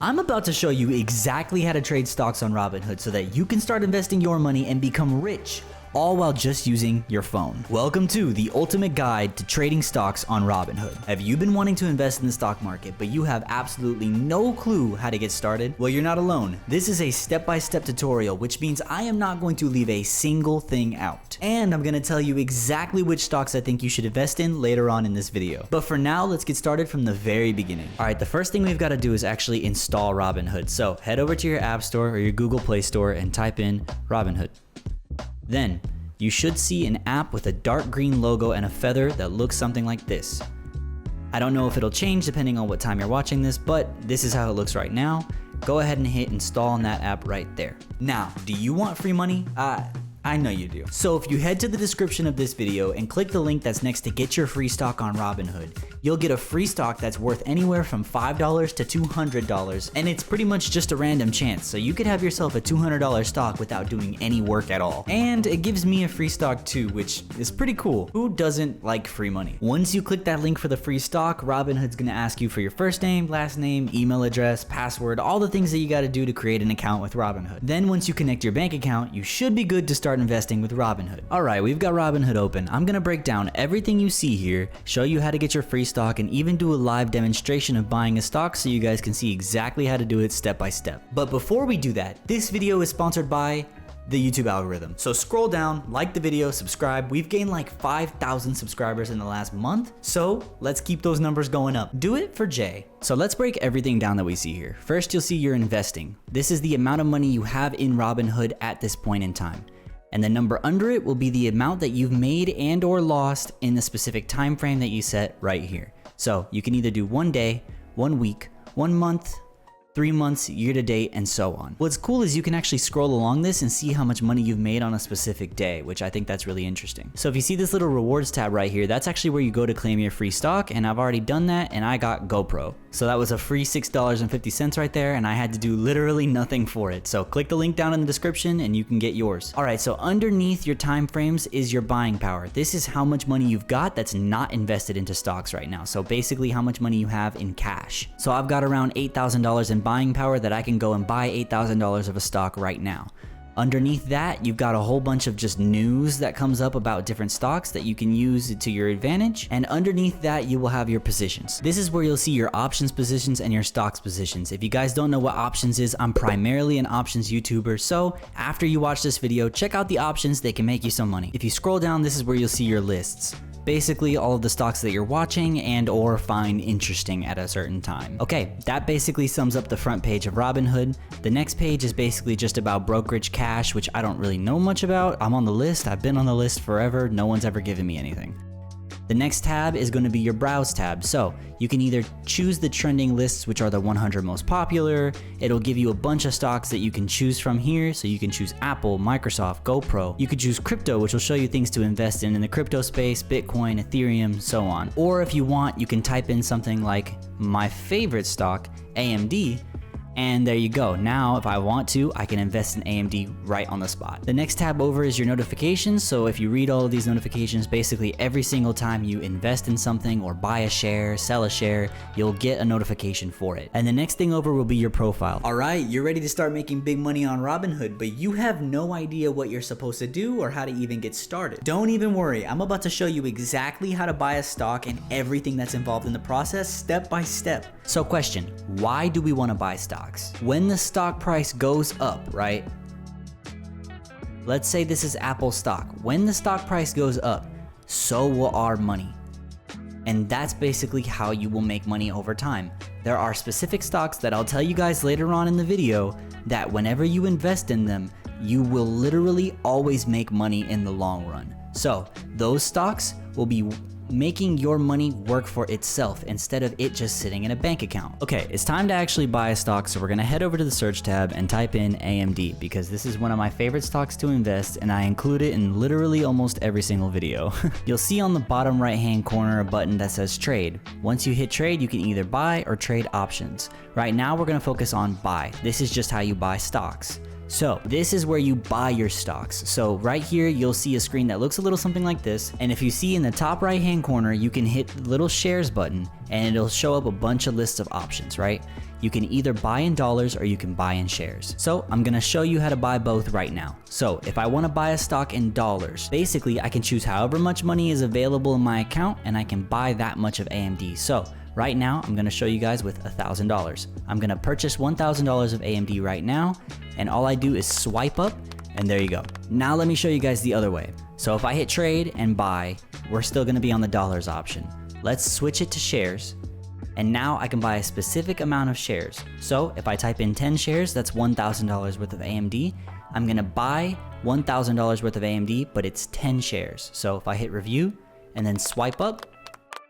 I'm about to show you exactly how to trade stocks on Robinhood so that you can start investing your money and become rich, all while just using your phone. Welcome to the ultimate guide to trading stocks on Robinhood. Have you been wanting to invest in the stock market, but you have absolutely no clue how to get started? Well, you're not alone. This is a step-by-step tutorial, which means I am not going to leave a single thing out. And I'm going to tell you exactly which stocks I think you should invest in later on in this video. But for now, let's get started from the very beginning. All right, the first thing we've got to do is actually install Robinhood. So head over to your App Store or your Google Play Store and type in Robinhood. Then, you should see an app with a dark green logo and a feather that looks something like this. I don't know if it'll change depending on what time you're watching this, but this is how it looks right now. Go ahead and hit install on that app right there. Now, do you want free money? I know you do. So if you head to the description of this video and click the link that's next to get your free stock on Robinhood, you'll get a free stock that's worth anywhere from $5 to $200, and it's pretty much just a random chance, so you could have yourself a $200 stock without doing any work at all. And it gives me a free stock too, which is pretty cool. Who doesn't like free money? Once you click that link for the free stock, Robinhood's gonna ask you for your first name, last name, email address, password, all the things that you gotta do to create an account with Robinhood. Then once you connect your bank account, you should be good to start investing with Robinhood. Alright, we've got Robinhood open. I'm gonna break down everything you see here, show you how to get your free stock, and even do a live demonstration of buying a stock so you guys can see exactly how to do it step by step. But before we do that, this video is sponsored by the YouTube algorithm. So scroll down, like the video, subscribe. We've gained like 5,000 subscribers in the last month, so let's keep those numbers going up. Do it for Jay. So let's break everything down that we see here. First, you'll see you're investing. This is the amount of money you have in Robinhood at this point in time. And the number under it will be the amount that you've made and or lost in the specific time frame that you set right here. So you can either do 1 day, 1 week, 1 month, 3 months, year to date, and so on. What's cool is you can actually scroll along this and see how much money you've made on a specific day, which I think that's really interesting. So if you see this little rewards tab right here, that's actually where you go to claim your free stock, and I've already done that, and I got GoPro. So that was a free $6.50 right there, and I had to do literally nothing for it. So click the link down in the description and you can get yours. All right, so underneath your time frames is your buying power. This is how much money you've got that's not invested into stocks right now. So basically how much money you have in cash. So I've got around $8,000 in buying power that I can go and buy $8,000 of a stock right now. Underneath that, you've got a whole bunch of just news that comes up about different stocks that you can use to your advantage. And underneath that, you will have your positions. This is where you'll see your options positions and your stocks positions. If you guys don't know what options is, I'm primarily an options YouTuber. So after you watch this video, check out the options. They can make you some money. If you scroll down, this is where you'll see your lists. Basically all of the stocks that you're watching and or find interesting at a certain time. Okay, that basically sums up the front page of Robinhood. The next page is basically just about brokerage cash, which I don't really know much about. I'm on the list, I've been on the list forever, no one's ever given me anything. The next tab is going to be your browse tab. So you can either choose the trending lists, which are the 100 most popular. It'll give you a bunch of stocks that you can choose from here. So you can choose Apple, Microsoft, GoPro. You could choose crypto, which will show you things to invest in the crypto space, Bitcoin, Ethereum, so on. Or if you want, you can type in something like my favorite stock, AMD. And there you go. Now, if I want to, I can invest in AMD right on the spot. The next tab over is your notifications. So if you read all of these notifications, basically every single time you invest in something or buy a share, sell a share, you'll get a notification for it. And the next thing over will be your profile. All right, you're ready to start making big money on Robinhood, but you have no idea what you're supposed to do or how to even get started. Don't even worry. I'm about to show you exactly how to buy a stock and everything that's involved in the process step by step. So question, why do we want to buy stocks? When the stock price goes up, right? Let's say this is Apple stock. When the stock price goes up, so will our money. And that's basically how you will make money over time. There are specific stocks that I'll tell you guys later on in the video that whenever you invest in them, you will literally always make money in the long run. So those stocks will be making your money work for itself instead of it just sitting in a bank account. Okay, it's time to actually buy a stock, so we're gonna head over to the search tab and type in AMD because this is one of my favorite stocks to invest and I include it in literally almost every single video. You'll see on the bottom right hand corner a button that says trade. Once you hit trade, you can either buy or trade options. Right now we're gonna focus on buy. This is just how you buy stocks. So this is where you buy your stocks. So right here, you'll see a screen that looks a little something like this. And if you see in the top right hand corner, you can hit the little shares button and it'll show up a bunch of lists of options, right? You can either buy in dollars or you can buy in shares. So I'm gonna show you how to buy both right now. So if I wanna buy a stock in dollars, basically I can choose however much money is available in my account and I can buy that much of AMD. So right now, I'm gonna show you guys with $1,000. I'm gonna purchase $1,000 of AMD right now, and all I do is swipe up, and there you go. Now let me show you guys the other way. So if I hit trade and buy, we're still gonna be on the dollars option. Let's switch it to shares, and now I can buy a specific amount of shares. So if I type in 10 shares, that's $1,000 worth of AMD. I'm gonna buy $1,000 worth of AMD, but it's 10 shares. So if I hit review and then swipe up,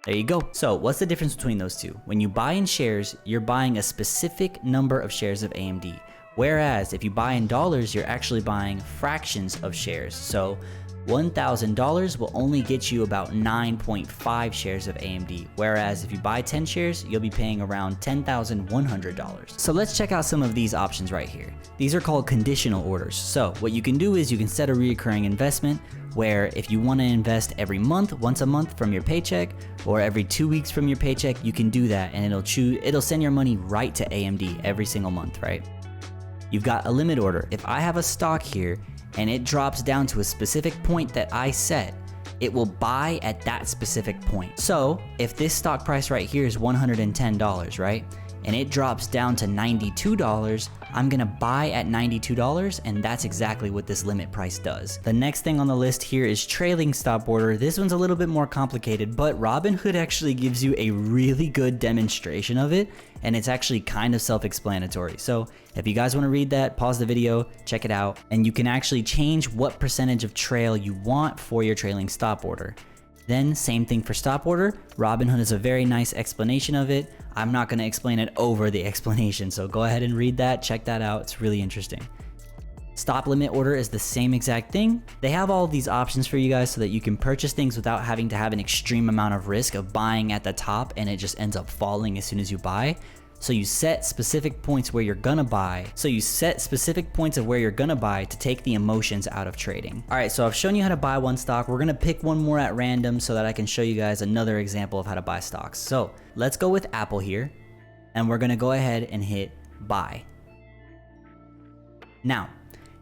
there you go. So what's the difference between those two? When you buy in shares, you're buying a specific number of shares of AMD. Whereas if you buy in dollars, you're actually buying fractions of shares. So $1,000 will only get you about 9.5 shares of AMD. Whereas if you buy 10 shares, you'll be paying around $10,100. So let's check out some of these options right here. These are called conditional orders. So what you can do is you can set a recurring investment where if you want to invest every month, once a month from your paycheck, or every 2 weeks from your paycheck, you can do that and it'll send your money right to AMD every single month, right? You've got a limit order. If I have a stock here and it drops down to a specific point that I set, it will buy at that specific point. So if this stock price right here is $110, right? And it drops down to $92, I'm gonna buy at $92, and that's exactly what this limit price does. The next thing on the list here is trailing stop order. This one's a little bit more complicated, but Robinhood actually gives you a really good demonstration of it, and it's actually kind of self-explanatory. So if you guys wanna read that, pause the video, check it out, and you can actually change what percentage of trail you want for your trailing stop order. Then same thing for stop order. Robinhood has a very nice explanation of it. I'm not gonna explain it over the explanation, so go ahead and read that, check that out, it's really interesting. Stop limit order is the same exact thing. They have all of these options for you guys so that you can purchase things without having to have an extreme amount of risk of buying at the top and it just ends up falling as soon as you buy. So you set specific points where you're gonna buy. So you set specific points of where you're gonna buy to take the emotions out of trading. All right, so I've shown you how to buy one stock. We're gonna pick one more at random so that I can show you guys another example of how to buy stocks. So let's go with Apple here, and we're gonna go ahead and hit buy. Now,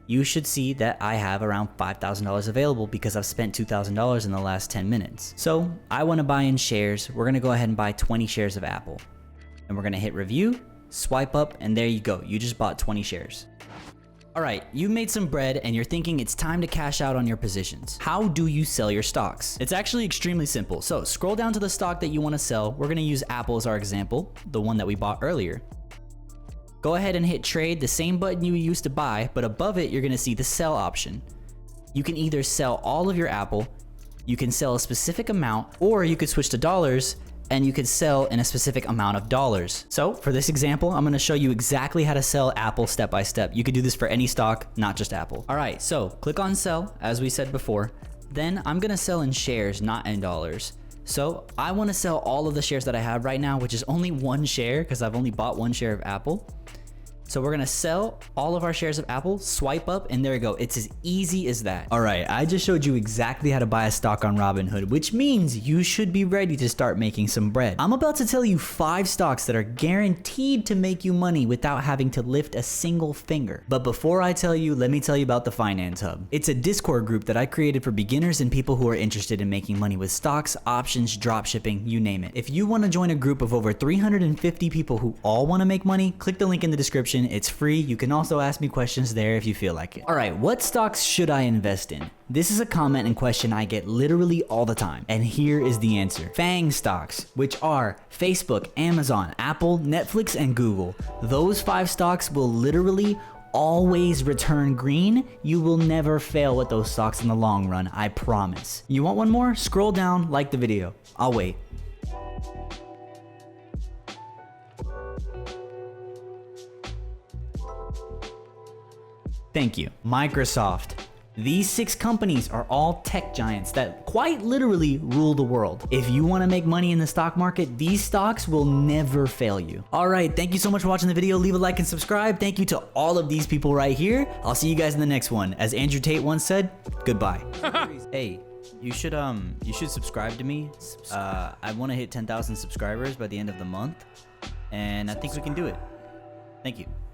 you should see that I have around $5,000 available because I've spent $2,000 in the last 10 minutes. So I wanna buy in shares. We're gonna go ahead and buy 20 shares of Apple. And we're gonna hit review, swipe up, and there you go. You just bought 20 shares. All right, you made some bread and you're thinking it's time to cash out on your positions. How do you sell your stocks? It's actually extremely simple. So scroll down to the stock that you wanna sell. We're gonna use Apple as our example, the one that we bought earlier. Go ahead and hit trade, the same button you used to buy, but above it, you're gonna see the sell option. You can either sell all of your Apple, you can sell a specific amount, or you could switch to dollars and you could sell in a specific amount of dollars. So for this example, I'm gonna show you exactly how to sell Apple step by step. You could do this for any stock, not just Apple. All right, so click on sell, as we said before. Then I'm gonna sell in shares, not in dollars. So I wanna sell all of the shares that I have right now, which is only one share because I've only bought one share of Apple. So we're gonna sell all of our shares of Apple, swipe up, and there we go. It's as easy as that. All right, I just showed you exactly how to buy a stock on Robinhood, which means you should be ready to start making some bread. I'm about to tell you 5 stocks that are guaranteed to make you money without having to lift a single finger. But before I tell you, let me tell you about the Finance Hub. It's a Discord group that I created for beginners and people who are interested in making money with stocks, options, dropshipping, you name it. If you wanna join a group of over 350 people who all wanna make money, click the link in the description. It's free. You can also ask me questions there if you feel like it. All right, what stocks should I invest in? This is a comment and question I get literally all the time, and here is the answer. FANG stocks, which are Facebook, Amazon, Apple, Netflix, and Google. Those 5 stocks will literally always return green. You will never fail with those stocks in the long run, I promise. You want one more? Scroll down, like the video. I'll wait. Thank you. Microsoft. These 6 companies are all tech giants that quite literally rule the world. If you want to make money in the stock market, these stocks will never fail you. All right, thank you so much for watching the video. Leave a like and subscribe. Thank you to all of these people right here. I'll see you guys in the next one. As Andrew Tate once said, goodbye. Hey, you should subscribe to me. I want to hit 10,000 subscribers by the end of the month, and I think we can do it. Thank you.